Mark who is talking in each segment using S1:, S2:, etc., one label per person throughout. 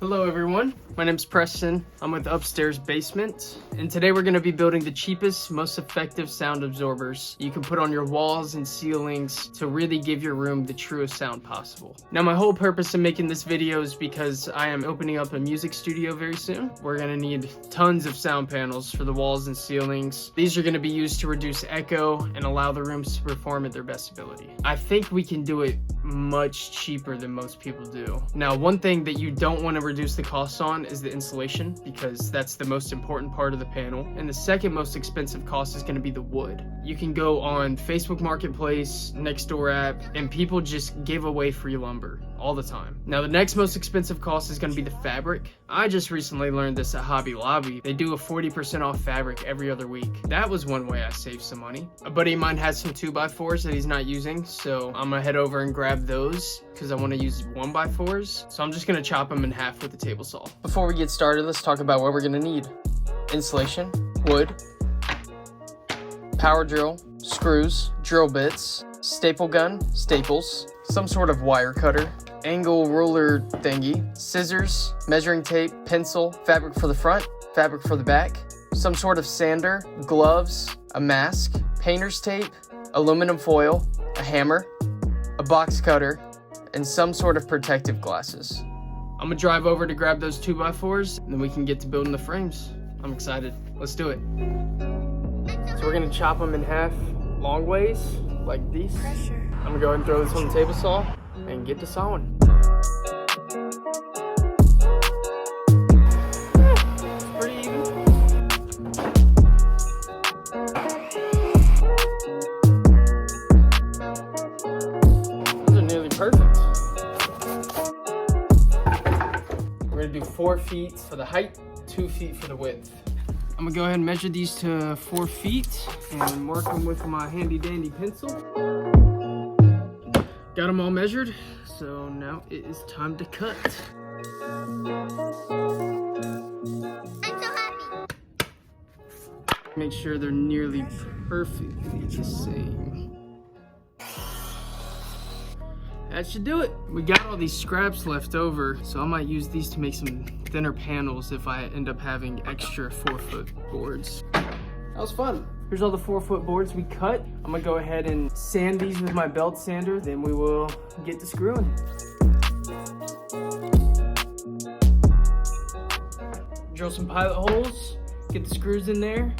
S1: Hello everyone, my name's Preston. I'm with Upstairs Basement, and today we're going to be building the cheapest, most effective sound absorbers you can put on your walls and ceilings to really give your room the truest sound possible. Now my whole purpose in making this video is because I am opening up a music studio very soon. We're going to need tons of sound panels for the walls and ceilings. These are going to be used to reduce echo and allow the rooms to perform at their best ability. I think we can do it much cheaper than most people do. Now, one thing that you don't want to reduce the cost on is the insulation, because that's the most important part of the panel. And the second most expensive cost is going to be the wood. You can go on Facebook Marketplace, Nextdoor app, and people just give away free lumber all the time. Now, the next most expensive cost is going to be the fabric. I just recently learned this at Hobby Lobby. They do a 40% off fabric every other week. That was one way I saved some money. A buddy of mine has some 2x4s that he's not using, so I'm gonna head over and grab those because I want to use 1x4s. So I'm just gonna chop them in half with the table saw. Before we get started, let's talk about what we're gonna need. Insulation, wood, power drill, screws, drill bits, staple gun, staples, some sort of wire cutter, angle ruler thingy, scissors, measuring tape, pencil, fabric for the front, fabric for the back, some sort of sander, gloves, a mask, painter's tape, aluminum foil, a hammer, a box cutter, and some sort of protective glasses. I'm gonna drive over to grab those 2x4s, and then we can get to building the frames. I'm excited. Let's do it. So we're gonna chop them in half long ways, like these. I'm gonna go ahead and throw this on the table saw and get to sawing. It's pretty even. Those are nearly perfect. We're gonna do 4 feet for the height, 2 feet for the width. I'm gonna go ahead and measure these to 4 feet and mark them with my handy dandy pencil. Got them all measured, so now it is time to cut.
S2: I'm so happy.
S1: Make sure they're nearly perfectly the same. That should do it. We got all these scraps left over, so I might use these to make some thinner panels if I end up having extra 4-foot boards. That was fun. Here's all the 4-foot boards we cut. I'm gonna go ahead and sand these with my belt sander, then we will get to screwing. Drill some pilot holes, get the screws in there,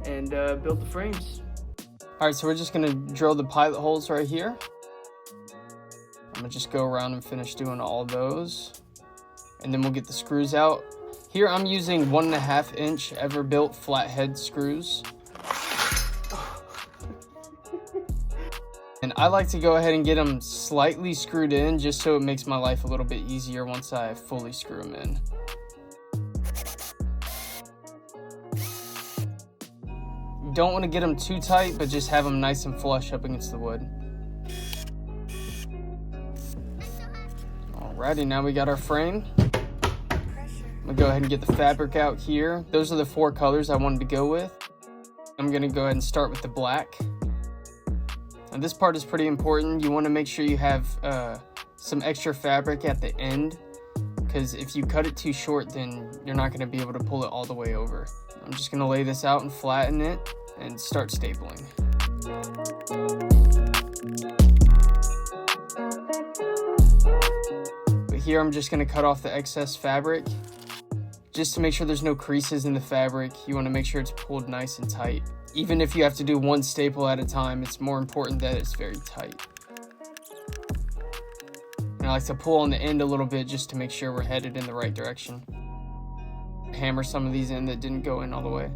S1: and build the frames. All right, so we're just gonna drill the pilot holes right here. I'm gonna just go around and finish doing all those, and then we'll get the screws out. Here I'm using 1.5 inch Everbuilt flathead screws. And I like to go ahead and get them slightly screwed in just so it makes my life a little bit easier once I fully screw them in. You don't want to get them too tight, but just have them nice and flush up against the wood. Alrighty, now we got our frame. I'm gonna go ahead and get the fabric out here. Those are the 4 colors I wanted to go with. I'm gonna go ahead and start with the black. And this part is pretty important. You want to make sure you have some extra fabric at the end, because if you cut it too short, then you're not going to be able to pull it all the way over. I'm just going to lay this out and flatten it and start stapling. But here I'm just going to cut off the excess fabric. Just to make sure there's no creases in the fabric, you want to make sure it's pulled nice and tight. Even if you have to do 1 staple at a time, it's more important that it's very tight. And I like to pull on the end a little bit just to make sure we're headed in the right direction. Hammer some of these in that didn't go in all the way.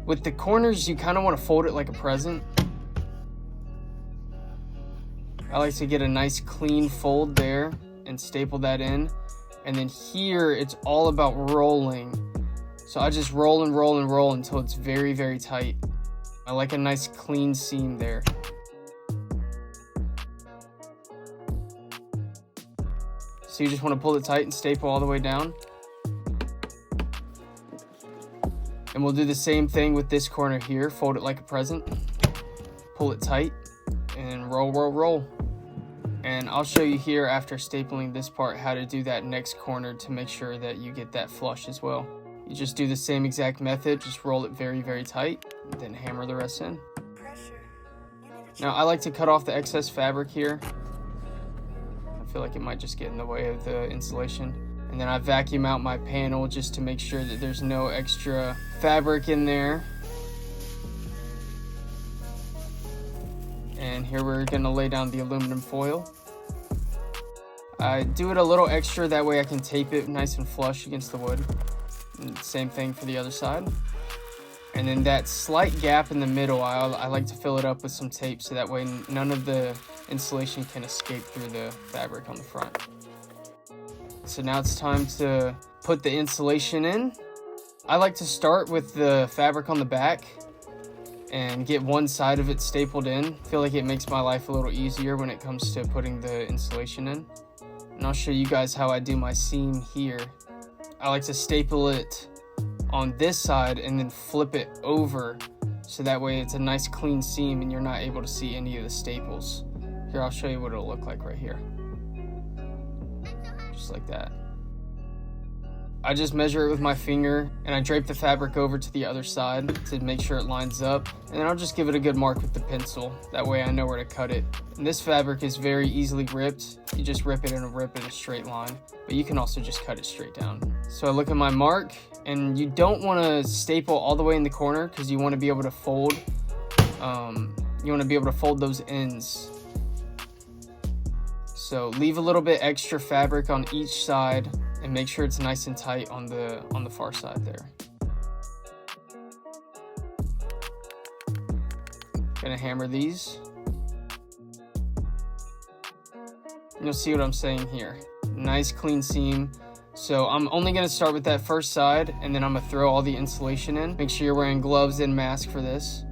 S1: With the corners, you kind of want to fold it like a present. I like to get a nice clean fold there and staple that in. And then here, it's all about rolling. So I just roll and roll and roll until it's very, very tight. I like a nice clean seam there. So you just want to pull it tight and staple all the way down. And we'll do the same thing with this corner here. Fold it like a present. Pull it tight and roll, roll, roll. And I'll show you here after stapling this part how to do that next corner to make sure that you get that flush as well. You just do the same exact method, just roll it very, very tight, then hammer the rest in. Now I like to cut off the excess fabric here. I feel like it might just get in the way of the insulation. And then I vacuum out my panel just to make sure that there's no extra fabric in there. And here we're gonna lay down the aluminum foil. I do it a little extra, that way I can tape it nice and flush against the wood. And same thing for the other side. And then that slight gap in the middle, I like to fill it up with some tape so that way none of the insulation can escape through the fabric on the front. So now it's time to put the insulation in. I like to start with the fabric on the back and get one side of it stapled in. I feel like it makes my life a little easier when it comes to putting the insulation in. And I'll show you guys how I do my seam here. I like to staple it on this side and then flip it over so that way it's a nice clean seam and you're not able to see any of the staples. Here, I'll show you what it'll look like right here. Just like that. I just measure it with my finger and I drape the fabric over to the other side to make sure it lines up, and then I'll just give it a good mark with the pencil. That way I know where to cut it. And this fabric is very easily ripped. You just rip it in a straight line, but you can also just cut it straight down. So I look at my mark, and you don't want to staple all the way in the corner because you want to be able to fold. You want to be able to fold those ends. So leave a little bit extra fabric on each side and make sure it's nice and tight on the far side there. Gonna hammer these. And you'll see what I'm saying here. Nice clean seam. So I'm only gonna start with that first side and then I'm gonna throw all the insulation in. Make sure you're wearing gloves and mask for this.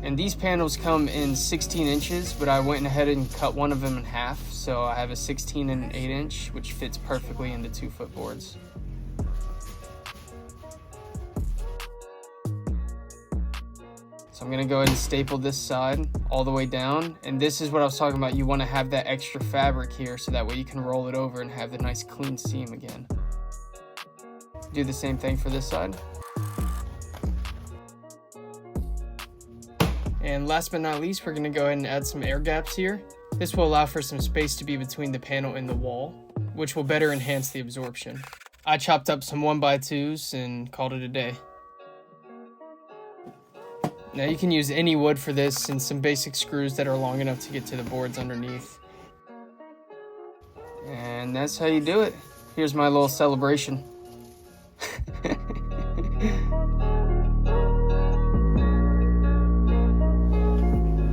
S1: And these panels come in 16 inches, but I went ahead and cut one of them in half. So I have a 16 and an 8 inch, which fits perfectly into 2-foot boards. So I'm gonna go ahead and staple this side all the way down. And this is what I was talking about. You wanna have that extra fabric here so that way you can roll it over and have the nice clean seam again. Do the same thing for this side. And last but not least, we're gonna go ahead and add some air gaps here. This will allow for some space to be between the panel and the wall, which will better enhance the absorption. I chopped up some 1x2s and called it a day. Now you can use any wood for this and some basic screws that are long enough to get to the boards underneath. And that's how you do it. Here's my little celebration.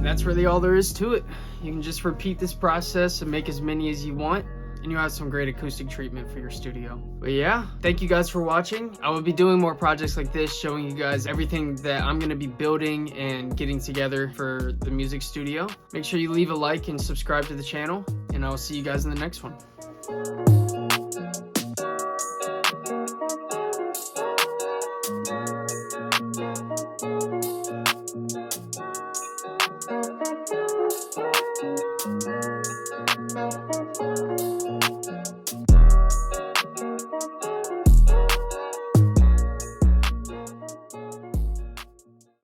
S1: That's really all there is to it. You can just repeat this process and make as many as you want, and you'll have some great acoustic treatment for your studio. But yeah, thank you guys for watching. I will be doing more projects like this, showing you guys everything that I'm gonna be building and getting together for the music studio. Make sure you leave a like and subscribe to the channel, and I will see you guys in the next one.